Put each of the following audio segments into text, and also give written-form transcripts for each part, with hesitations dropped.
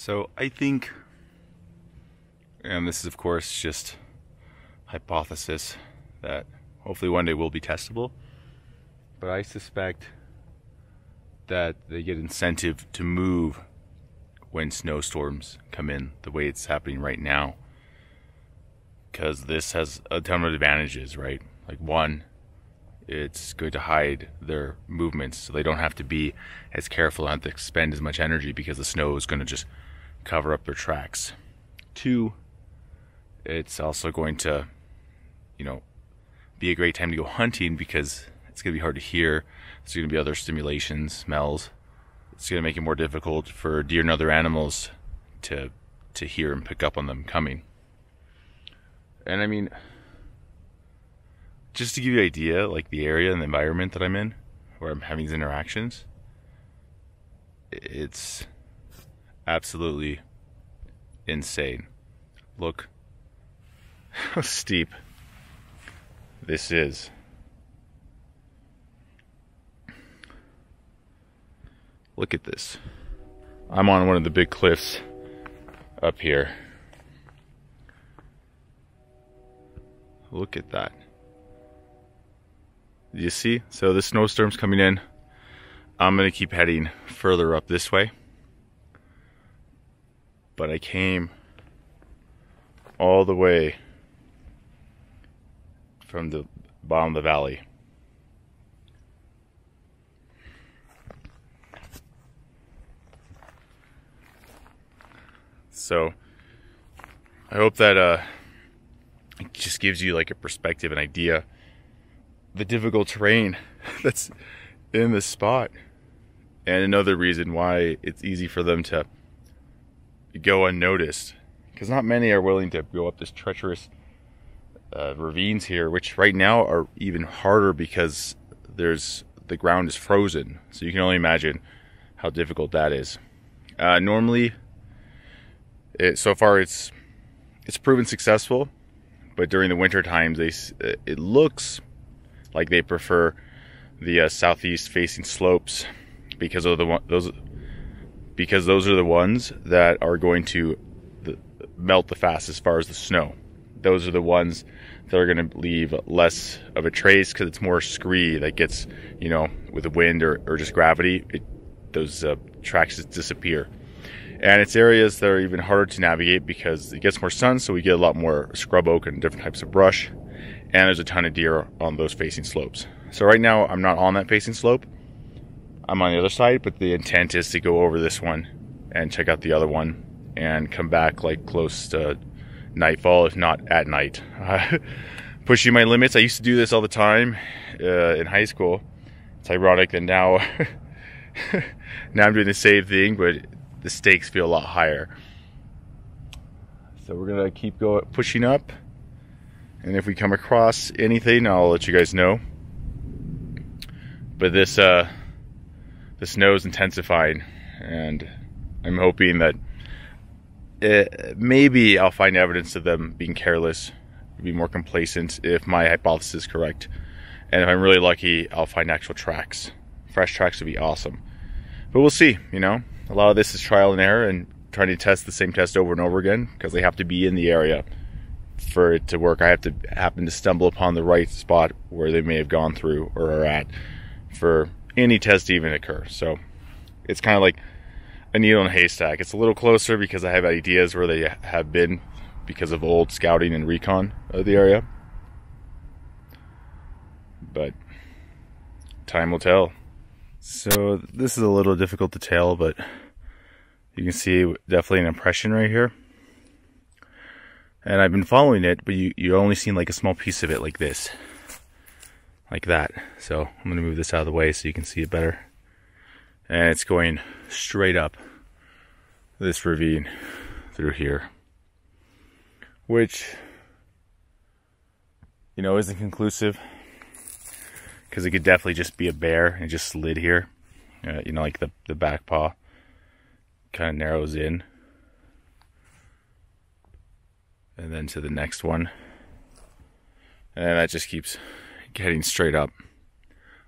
So I think, and this is of course just hypothesis that hopefully one day will be testable, but I suspect that they get incentive to move when snowstorms come in the way it's happening right now, because this has a ton of advantages, right? Like, one, it's going to hide their movements so they don't have to be as careful and have to expend as much energy because the snow is going to just cover up their tracks. Two, it's also going to, be a great time to go hunting because it's going to be hard to hear. There's going to be other stimulations, smells. It's going to make it more difficult for deer and other animals to hear and pick up on them coming. And I mean, just to give you an idea, like the area and the environment that I'm in, where I'm having these interactions, it's absolutely insane. Look how steep this is. Look at this. I'm on one of the big cliffs up here. Look at that. Do you see? So the snowstorm's coming in. I'm gonna keep heading further up this way. But I came all the way from the bottom of the valley. So I hope that it just gives you like a perspective, an idea, the difficult terrain that's in this spot, and another reason why it's easy for them to go unnoticed, because not many are willing to go up this treacherous ravines here, which right now are even harder because the ground is frozen. So you can only imagine how difficult that is. Normally, so far it's proven successful, but during the winter times, it looks like they prefer the southeast facing slopes because of those are the ones that are going to melt the fastest as far as the snow. Those are the ones that are going to leave less of a trace because it's more scree that gets, with the wind or just gravity, those tracks just disappear. And it's areas that are even harder to navigate because it gets more sun, so we get a lot more scrub oak and different types of brush. And there's a ton of deer on those facing slopes. So right now, I'm not on that facing slope. I'm on the other side, but the intent is to go over this one and check out the other one and come back like close to nightfall, if not at night. Pushing my limits. I used to do this all the time in high school. It's ironic that now I'm doing the same thing, but the stakes feel a lot higher. So we're gonna keep pushing up, and if we come across anything, I'll let you guys know. But this the snow is intensifying, and I'm hoping that maybe I'll find evidence of them being careless, be more complacent if my hypothesis is correct. And if I'm really lucky, I'll find actual tracks. Fresh tracks would be awesome. But we'll see, A lot of this is trial and error and trying to test the same test over and over again because they have to be in the area for it to work. I have to happen to stumble upon the right spot where they may have gone through or are at for any test to even occur. So it's kind of like a needle in a haystack. It's a little closer because I have ideas where they have been because of old scouting and recon of the area. But time will tell. So this is a little difficult to tell, but you can see definitely an impression right here. And I've been following it, but you only seen like a small piece of it like this. Like that. So I'm going to move this out of the way so you can see it better. And it's going straight up this ravine through here. Which, isn't conclusive. Because it could definitely just be a bear and it just slid here. Like the back paw kind of narrows in. And then to the next one. And that just keeps getting straight up.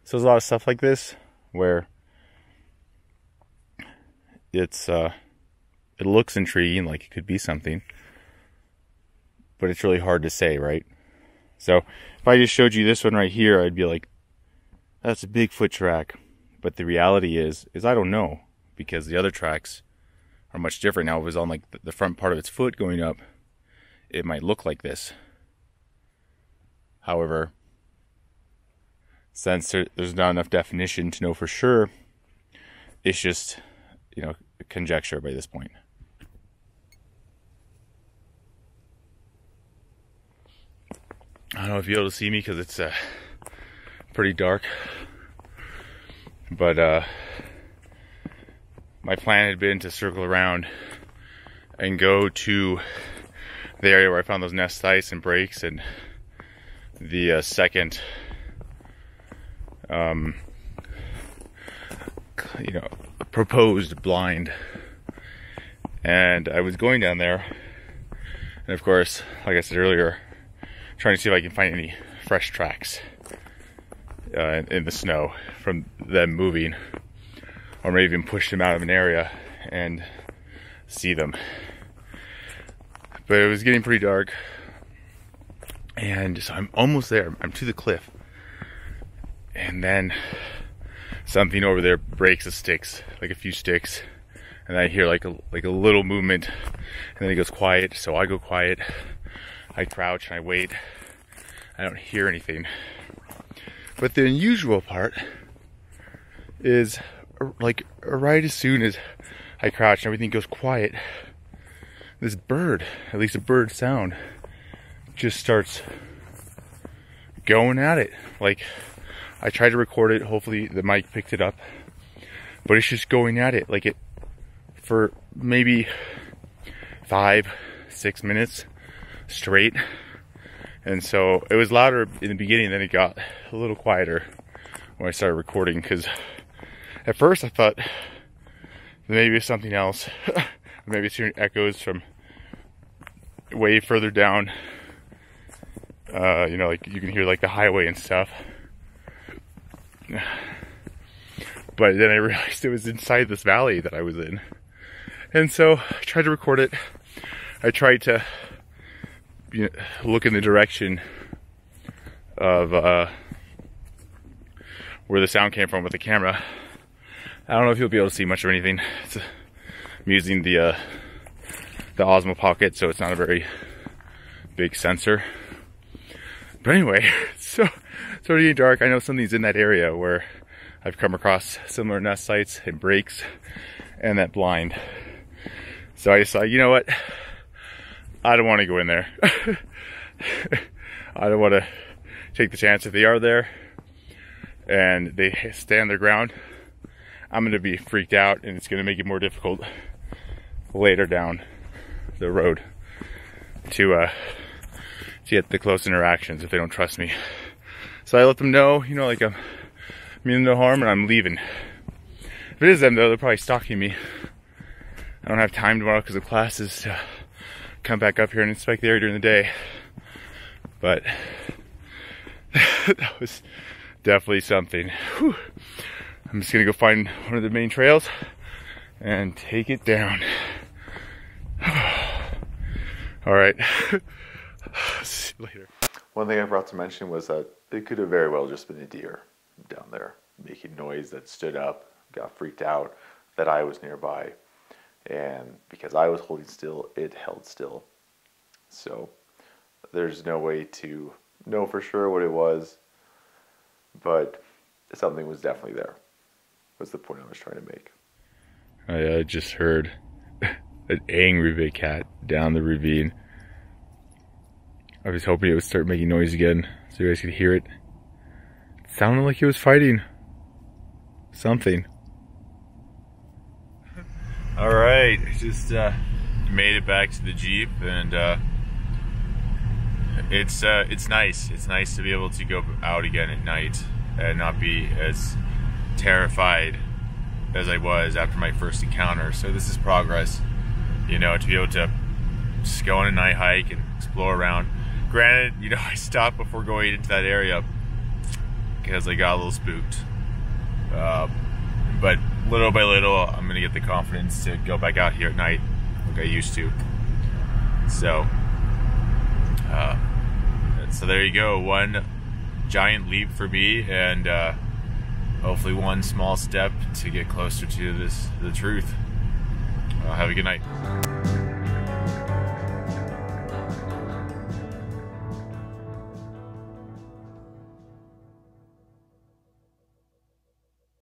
So there's a lot of stuff like this where it's it looks intriguing, like it could be something, but it's really hard to say, right? So if I just showed you this one right here, I'd be like, that's a Bigfoot track. But the reality is I don't know, because the other tracks are much different. Now, if it was on like the front part of its foot going up, it might look like this. However, since there's not enough definition to know for sure, it's just, you know, conjecture by this point. I don't know if you'll be able to see me because it's pretty dark. But my plan had been to circle around and go to the area where I found those nest sites and breaks, and the second, you know, proposed blind. And I was going down there, and of course, like I said earlier, trying to see if I can find any fresh tracks in the snow from them moving, or maybe even push them out of an area and see them. But it was getting pretty dark, and so I'm almost there. I'm to the cliff, and then something over there breaks the sticks, like a few sticks, and I hear like a little movement, and then it goes quiet. So I go quiet, I crouch and I wait. I don't hear anything. But the unusual part is, like, right as soon as I crouch and everything goes quiet, this bird, at least a bird sound, just starts going at it. Like, I tried to record it, hopefully the mic picked it up, but it's just going at it, like, it for maybe 5-6 minutes straight. And so it was louder in the beginning, then it got a little quieter when I started recording, because at first I thought maybe it's something else. Maybe it's hearing echoes from way further down. You know, like you can hear like the highway and stuff. But then I realized it was inside this valley that I was in. And so I tried to record it. I tried to, you know, look in the direction of where the sound came from with the camera. I don't know if you'll be able to see much of anything. I'm using the Osmo Pocket, so it's not a very big sensor. But anyway, so it's already getting dark. I know something's in that area where I've come across similar nest sites and breaks and that blind. So I decided, you know what? I don't want to go in there. I don't want to take the chance. If they are there and they stand their ground, I'm going to be freaked out, and it's going to make it more difficult later down the road to get the close interactions if they don't trust me. So I let them know, you know, like I'm meaning no harm and I'm leaving. If it is them though, they're probably stalking me. I don't have time tomorrow because of classes to come back up here and inspect the area during the day. But that was definitely something. Whew. I'm just gonna go find one of the main trails and take it down. All right. See you later. One thing I forgot to mention was that it could have very well just been a deer down there making noise that stood up, got freaked out that I was nearby. And because I was holding still, it held still. So there's no way to know for sure what it was, but something was definitely there. Was the point I was trying to make. I just heard an angry big cat down the ravine. I was hoping it would start making noise again so you guys could hear it. It sounded like it was fighting something. Alright, just made it back to the Jeep, and it's nice. It's nice to be able to go out again at night and not be as terrified as I was after my first encounter. So this is progress, you know, to be able to just go on a night hike and explore around. Granted, you know, I stopped before going into that area because I got a little spooked. But little by little, I'm gonna get the confidence to go back out here at night like I used to. So there you go, one giant leap for me, and hopefully one small step to get closer to the truth. Have a good night.